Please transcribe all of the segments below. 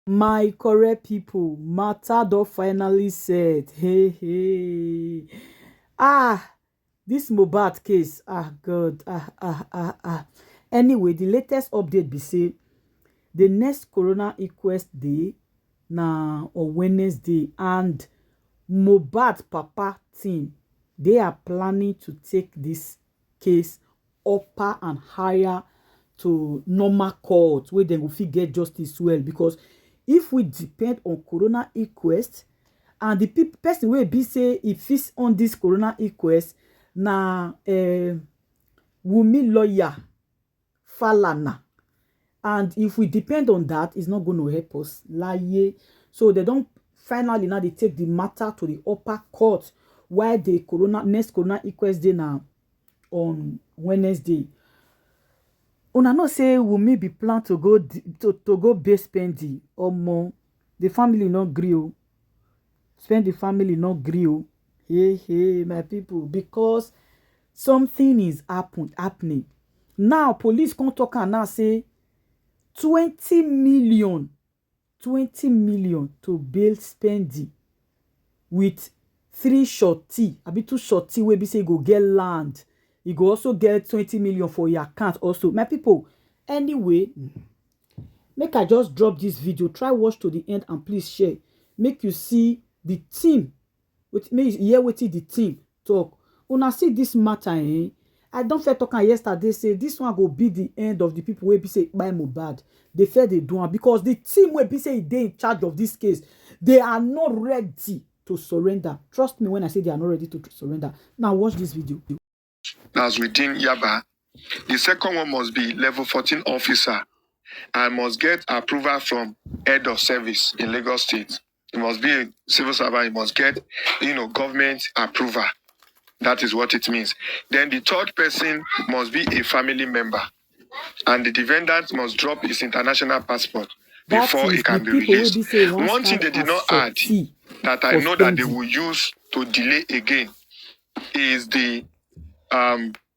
My correct people, matter don finally set. Hey, hey. Ah, this Mohbad case. Ah, God. Anyway, the latest update be say the next coroner inquest day na on Wednesday, and Mohbad papa team, they are planning to take this case upper and higher to normal court where dem go fit get justice well, because if we depend on coroner inquest and the person wey be say e fit on this coroner inquest na Wunmi lawyer Falana, and if we depend on that, it's not going to help us laye. So they don't finally now they take the matter to the upper court, while the next coroner inquest day now on Wednesday. Una know say Wunmi be plan to go to go base spendi omo, the family not gree o. Spend the family not gree o. Hey, my people, because something is happening. Now police come talk and now say 20 million to bail spendi with 3 shorty, abi 2 shorty wey be say go get land. You go also get 20 million for your account also. My people, anyway, make I just drop this video. Try watch to the end and please share. Make you see the team. Make you hear wetin the team talk. Una see this matter, I don't feel talking yesterday say this one go be the end of the people wey be say buy Mohbad. They feel they do it because the team wey be say they in charge of this case, they are not ready to surrender. Trust me when I say they are not ready to surrender. Now watch this video. As within Yaba, the second one must be level 14 officer and must get approval from head of service in Lagos State. It must be a civil servant. It must get, government approval. That is what it means. Then the third person must be a family member, and the defendant must drop his international passport before it can be released. One thing they did not add that I know that they will use to delay again is the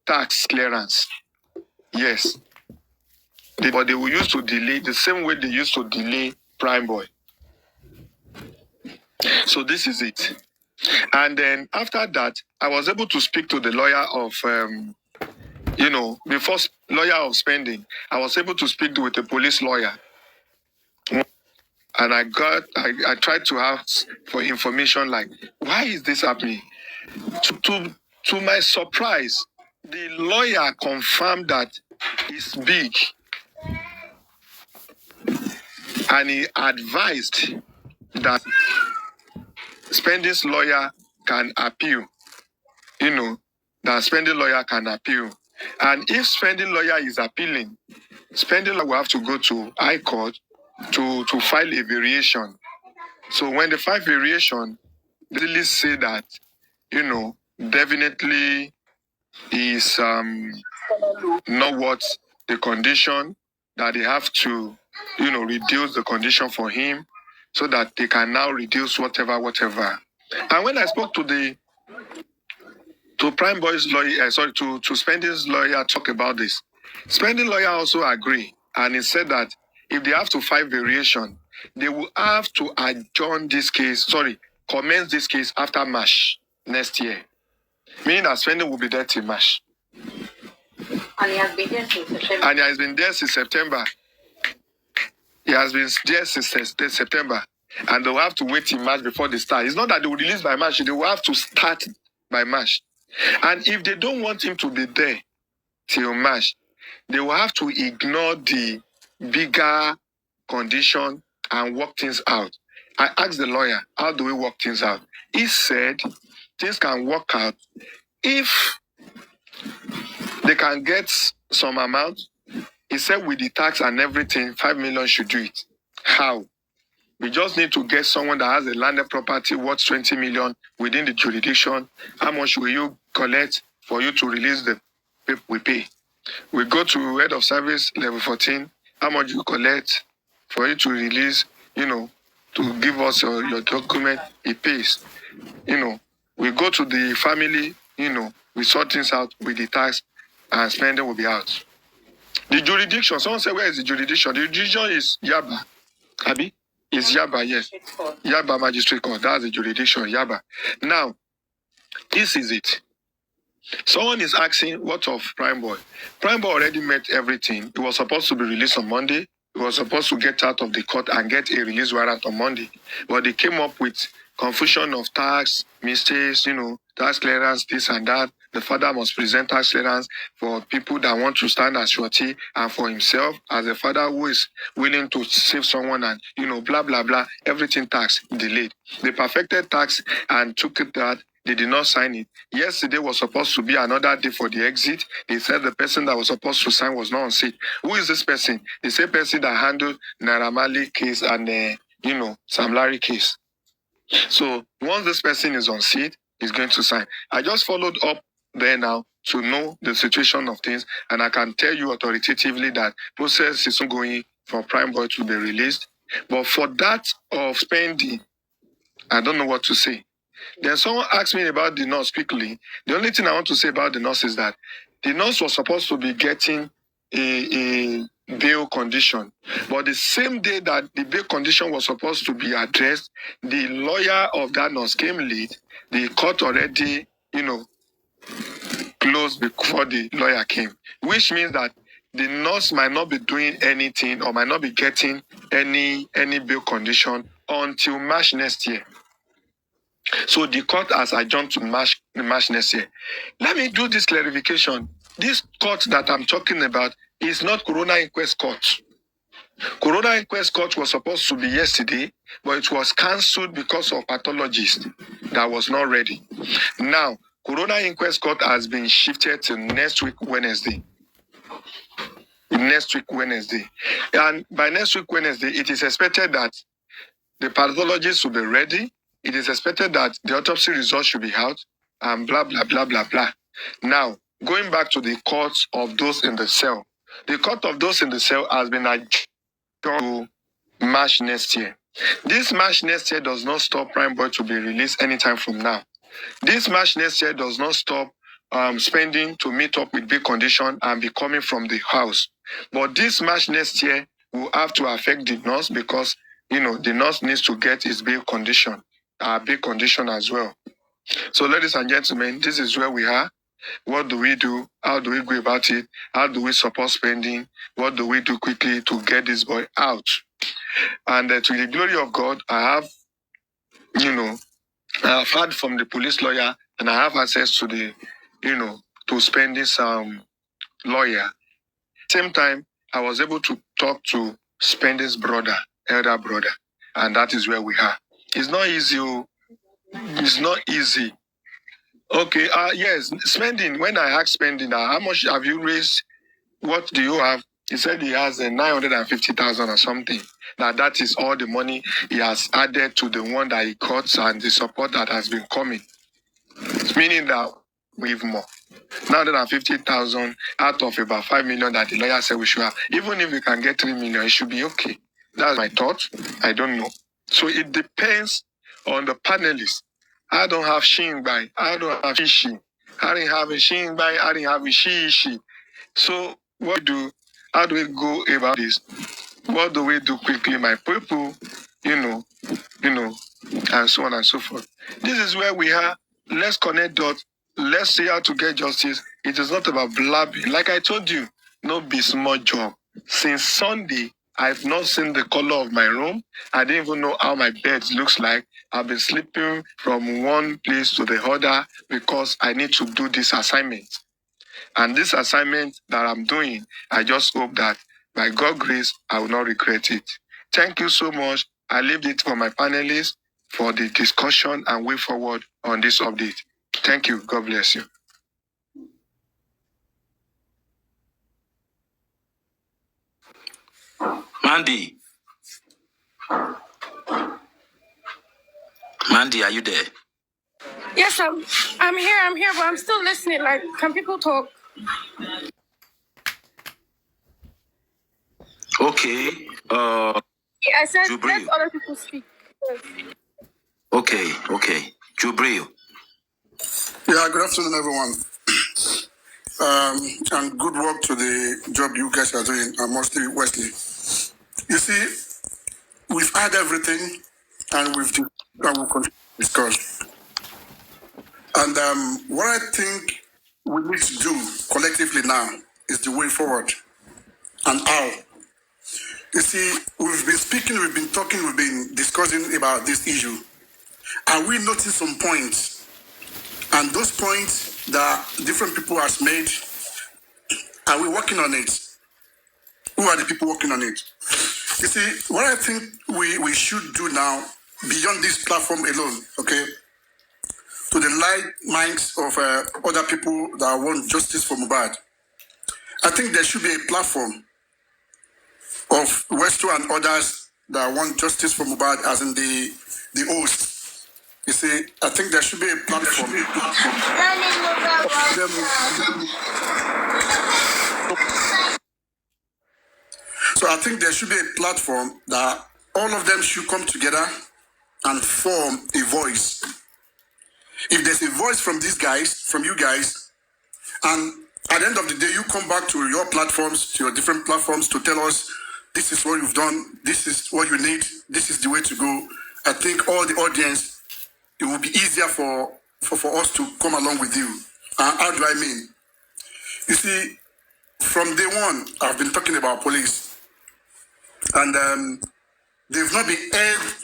tax clearance. Yes. But they will use to delay the same way they used to delay Prime Boy. So this is it. And then after that, I was able to speak to the lawyer of, the first lawyer of spending. I was able to speak with a police lawyer. And I tried to ask for information like, why is this happening? To my surprise, the lawyer confirmed that it's big. And he advised that spending's lawyer can appeal. That spending lawyer can appeal. And if spending lawyer is appealing, spending lawyer will have to go to High Court to file a variation. So when they file variation, they really say that, definitely is not what the condition, that they have to, reduce the condition for him so that they can now reduce whatever. And when I spoke to Prime Boy's lawyer, to Spending's lawyer talk about this, Spending lawyer also agree, and he said that if they have to file variation, they will have to commence this case after March next year. Meaning that Spending will be there till March. And he has been there since September. And he has been there since September. He has been there since September. And they will have to wait till March before they start. It's not that they will release by March, they will have to start by March. And if they don't want him to be there till March, they will have to ignore the bigger condition and work things out. I asked the lawyer, how do we work things out? He said things can work out if they can get some amount. He said with the tax and everything, 5 million should do it. How? We just need to get someone that has a landed property worth 20 million within the jurisdiction. How much will you collect for you to release the people we pay? We go to head of service level 14. How much you collect for you to release, to give us your document? It pays. We go to the family, we sort things out with the tax and Spending will be out. The jurisdiction, someone said, where is the jurisdiction? The jurisdiction is Yaba. Abi? It's Yaba, yes. Yaba Magistrate Court. That's the jurisdiction, Yaba. Now, this is it. Someone is asking, what of Prime Boy? Prime Boy already met everything. He was supposed to be released on Monday. He was supposed to get out of the court and get a release warrant on Monday. But they came up with confusion of tax, mistakes, tax clearance, this and that. The father must present tax clearance for people that want to stand as surety and for himself as a father who is willing to save someone and, blah, blah, blah. Everything tax delayed. They perfected tax and took it that they did not sign it. Yesterday was supposed to be another day for the exit. They said the person that was supposed to sign was not on seat. Who is this person? The same person that handled Naira Marley case and, Sam Larry case. So once this person is on seat, he's going to sign. I just followed up there now to know the situation of things, and I can tell you authoritatively that process is ongoing for Prime Boy to be released. But for that of spending, I don't know what to say. Then someone asked me about the nurse quickly. The only thing I want to say about the nurse is that the nurse was supposed to be getting a bail condition. But the same day that the bail condition was supposed to be addressed, the lawyer of that nurse came late. The court already, closed before the lawyer came, which means that the nurse might not be doing anything or might not be getting any bail condition until March next year. So the court has adjourned to March next year. Let me do this clarification. This court that I'm talking about is not Corona Inquest Court. Corona Inquest Court was supposed to be yesterday, but it was cancelled because of pathologist that was not ready. Now, Corona Inquest Court has been shifted to next week, Wednesday. Next week, Wednesday. And by next week, Wednesday, it is expected that the pathologist will be ready. It is expected that the autopsy results should be out and blah, blah, blah, blah, blah. Now, going back to the court of those in the cell. The court of those in the cell has been adjourned to March next year. This March next year does not stop Prime Boy to be released anytime from now. This March next year does not stop spending to meet up with bail condition and be coming from the house. But this March next year will have to affect the nurse because, the nurse needs to get his bail condition as well. So, ladies and gentlemen, this is where we are. What do we do? How do we go about it? How do we support spending? What do we do quickly to get this boy out? And to the glory of God, I have, I've heard from the police lawyer and I have access to the, to spending some lawyer. Same time, I was able to talk to spending's brother, elder brother, and that is where we are. It's not easy. It's not easy. Okay, yes, spending. When I asked spending, how much have you raised? What do you have? He said he has 950,000 or something. Now that is all the money he has added to the one that he got and the support that has been coming. Meaning that we have more. 950,000 out of about 5 million that the lawyer said we should have. Even if we can get 3 million, it should be okay. That's my thought. I don't know. So it depends on the panelists. I don't have Shingbai. I don't have Ishi. I didn't have a Shingbai. I didn't have a Shi. So what do? How do we go about this? What do we do quickly, my people? And so on and so forth. This is where we are. Let's connect dots. Let's see how to get justice. It is not about blabbing. Like I told you, no be small job. Since Sunday, I've not seen the color of my room. I didn't even know how my bed looks like. I've been sleeping from one place to the other because I need to do this assignment. And this assignment that I'm doing, I just hope that by God's grace, I will not regret it. Thank you so much. I leave it for my panelists for the discussion and way forward on this update. Thank you. God bless you. Mandy, are you there? Yes, I'm here, but I'm still listening. Like, can people talk? Okay. I said Jubril. let other people speak. Okay. Jubril. Yeah, good afternoon, everyone. And good work to the job you guys are doing, mostly Wesley. You see, we've had everything, and we'll continue to discuss. And what I think we need to do collectively now is the way forward and how. You see, we've been speaking, we've been talking, we've been discussing about this issue. And we noticed some points. And those points that different people have made, are we working on it? Who are the people working on it? You see, what I think we should do now, beyond this platform alone, okay, to the light minds of other people that want justice for Mohbad, I think there should be a platform of Westo and others that want justice for Mohbad, as in the host. You see, I think there should be a platform. So I think there should be a platform that all of them should come together and form a voice. If there's a voice from these guys, from you guys, and at the end of the day, you come back to your platforms, to your different platforms, to tell us, this is what you've done, this is what you need, this is the way to go. I think all the audience, it will be easier for us to come along with you. How do I mean? You see, from day one, I've been talking about police. And they've not been held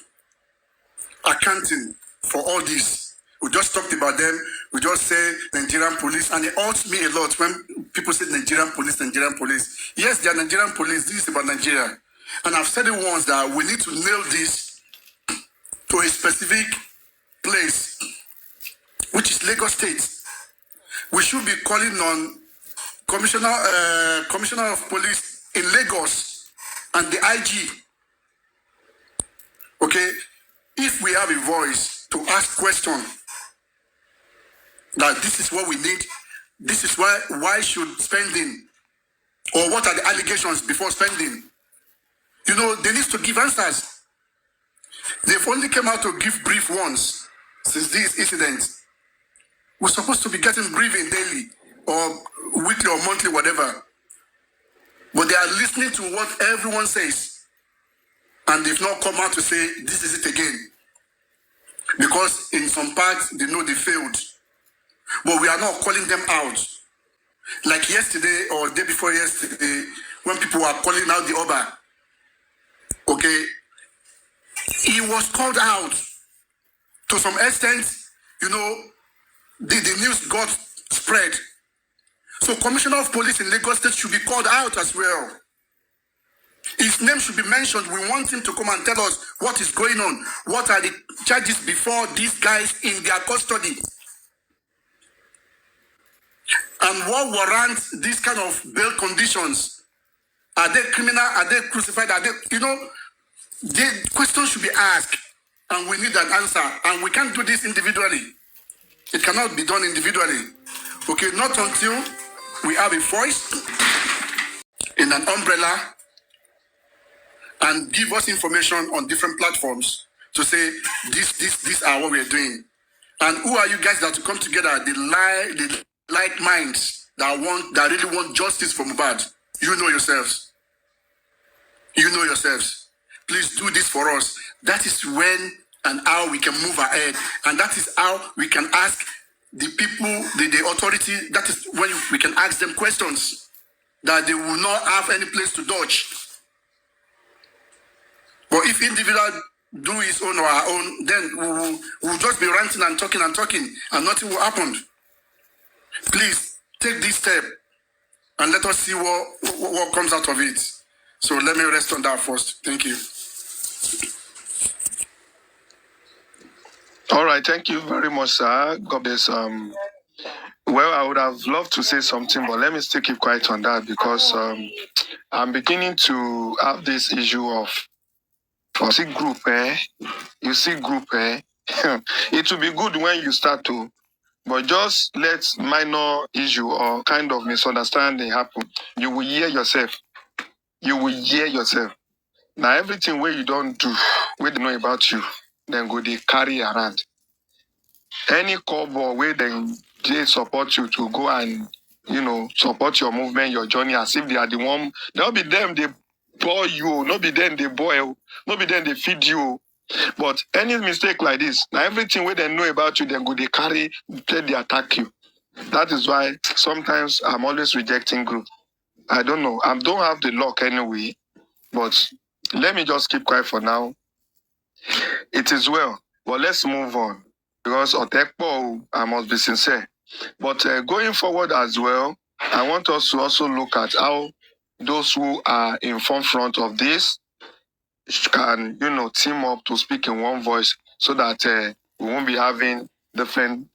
accounting for all this. We just talked about them. We just say Nigerian police. And it hurts me a lot when people say Nigerian police, Nigerian police. Yes, they are Nigerian police. This is about Nigeria. And I've said it once that we need to nail this to a specific place, which is Lagos State. We should be calling on Commissioner of Police in Lagos and the IG. Okay, if we have a voice to ask questions, that this is what we need, this is why should spending, or what are the allegations before spending? You know, they need to give answers. They've only come out to give brief once since this incident. We're supposed to be getting briefing daily or weekly or monthly, whatever. But they are listening to what everyone says. And they've not come out to say, this is it again. Because in some parts, they know they failed. But we are not calling them out. Like yesterday or day before yesterday, when people were calling out the Oba. Okay? He was called out. To some extent, you know, the news got spread. So Commissioner of Police in Lagos State should be called out as well. His name should be mentioned. We want him to come and tell us what is going on. What are the charges before these guys in their custody? And what warrants these kind of bail conditions? Are they criminal? Are they crucified? Are they, you know, the questions should be asked. And we need an answer. And we can't do this individually. It cannot be done individually. Okay, not until we have a voice in an umbrella and give us information on different platforms to say, this are what we're doing. And who are you guys that to come together, the like minds that really want justice for Mohbad? You know yourselves. You know yourselves. Please do this for us. That is when and how we can move ahead. And that is how we can ask the people, the authority, that is when we can ask them questions that they will not have any place to dodge. But if individual do his own or our own, then we'll just be ranting and talking, and nothing will happen. Please take this step and let us see what comes out of it. So let me rest on that first. Thank you. All right, thank you very much, sir. God bless. Well, I would have loved to say something, but let me still keep quiet on that because I'm beginning to have this issue of you see group, You see group, It will be good when you start to, but just let minor issue or kind of misunderstanding happen. You will hear yourself. You will hear yourself. Now everything where you don't do, where they know about you, then go they carry around. Any cover where they support you to go and support your movement, your journey, as if they are the one. They'll be them. boy you, no be then they boil, no be then they feed you. But any mistake like this, now everything where they know about you, then go they carry, they attack you. That is why sometimes I'm always rejecting group. I don't know. I don't have the luck anyway, but let me just keep quiet for now. It is well, but let's move on because Otekpo, I must be sincere. But going forward as well, I want us to also look at how those who are in front of this can, team up to speak in one voice so that we won't be having different,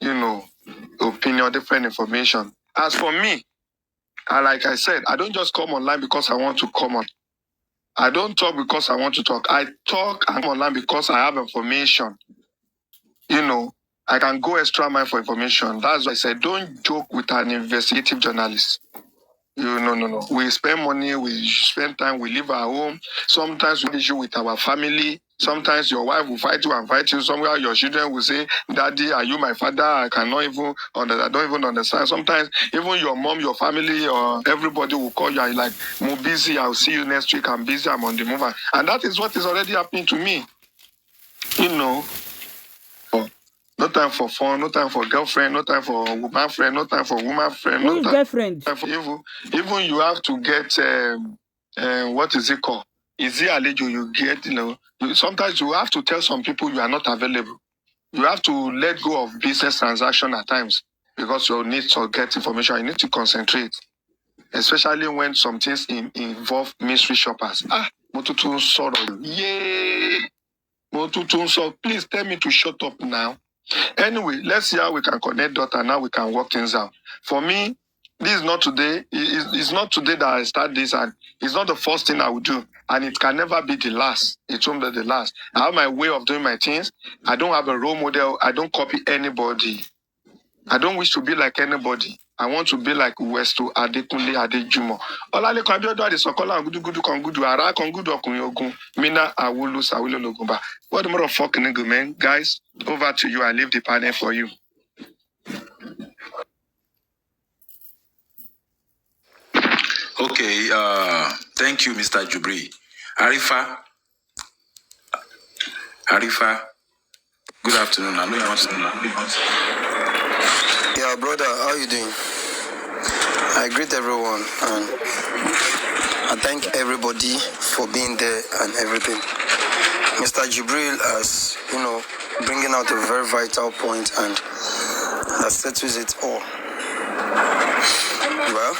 opinion, different information. As for me, like I said, I don't just come online because I want to come on. I don't talk because I want to talk. I talk and come online because I have information. I can go extra mile for information. That's why I said don't joke with an investigative journalist. No. We spend money, we spend time, we leave our home. Sometimes we issue with our family. Sometimes your wife will fight you and fight you. Somewhere your children will say, Daddy, are you my father? I don't even understand. Sometimes even your mom, your family, or everybody will call you and you're like, I'm busy, I'll see you next week. I'm busy, I'm on the move. And that is what is already happening to me. No time for fun, no time for girlfriend, no time for woman friend, no time for woman friend. Who is girlfriend? For even you have to get what is it called? Is it alejo you get? Sometimes you have to tell some people you are not available. You have to let go of business transaction at times because you need to get information. You need to concentrate, especially when some things involve mystery shoppers. Motutun sorrow. Yay! Motutun sorrow. Please tell me to shut up now. Anyway, let's see how we can connect dot and now we can work things out. For me, this is not today. It's not today that I start this, and it's not the first thing I will do. And it can never be the last. It won't be the last. I have my way of doing my things. I don't have a role model. I don't copy anybody. I don't wish to be like anybody. I want to be like Westo Adekunle Adejumo. Olalekan Abiodun Adesokola Gudu Kongudu Ara Kongudu Okunrin Ogun Mina Awolu Sawilo Logumba. What the motherfucking nigga, man? Guys, over to you. I leave the panel for you. Okay, thank you, Mr. Jubri. Arifa, good afternoon. I know you want to know. Yeah, brother, how you doing? I greet everyone and I thank everybody for being there and everything. Mr. Jibril has, bringing out a very vital point and that settles it all. Well,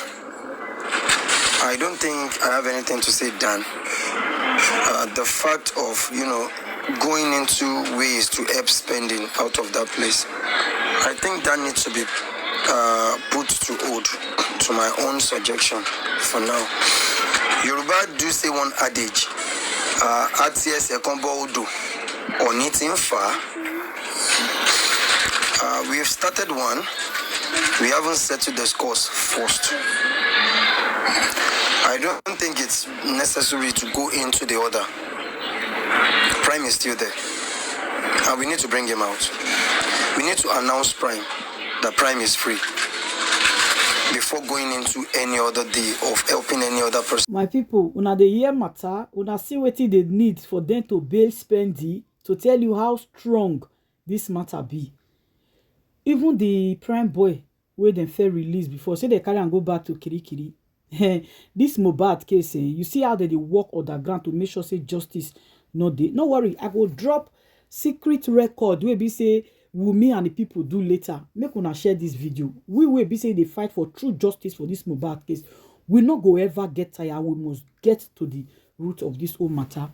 I don't think I have anything to say, Dan. The fact of, going into ways to help spending out of that place, I think that needs to be put to hold to my own suggestion for now. Yoruba do say one adage, ATS Ekombo Odo, on it in far. We've started one, we haven't settled the scores first. I don't think it's necessary to go into the other. Prime is still there, and we need to bring him out. We need to announce Prime, that Prime is free, before going into any other day of helping any other person. My people, una dey hear matter, una see wetin they need for them to bail Spendi to tell you how strong this matter be. Even the Prime boy wey dem fair release before, say they carry and go back to Kirikiri. This Mohbad case, you see how they work underground to make sure say justice no dey. No worry, I go drop secret record wey be say Wunmi and the people do later. Make una share this video. We will be saying they fight for true justice for this Mohbad case. We not go ever get tired. We must get to the root of this whole matter.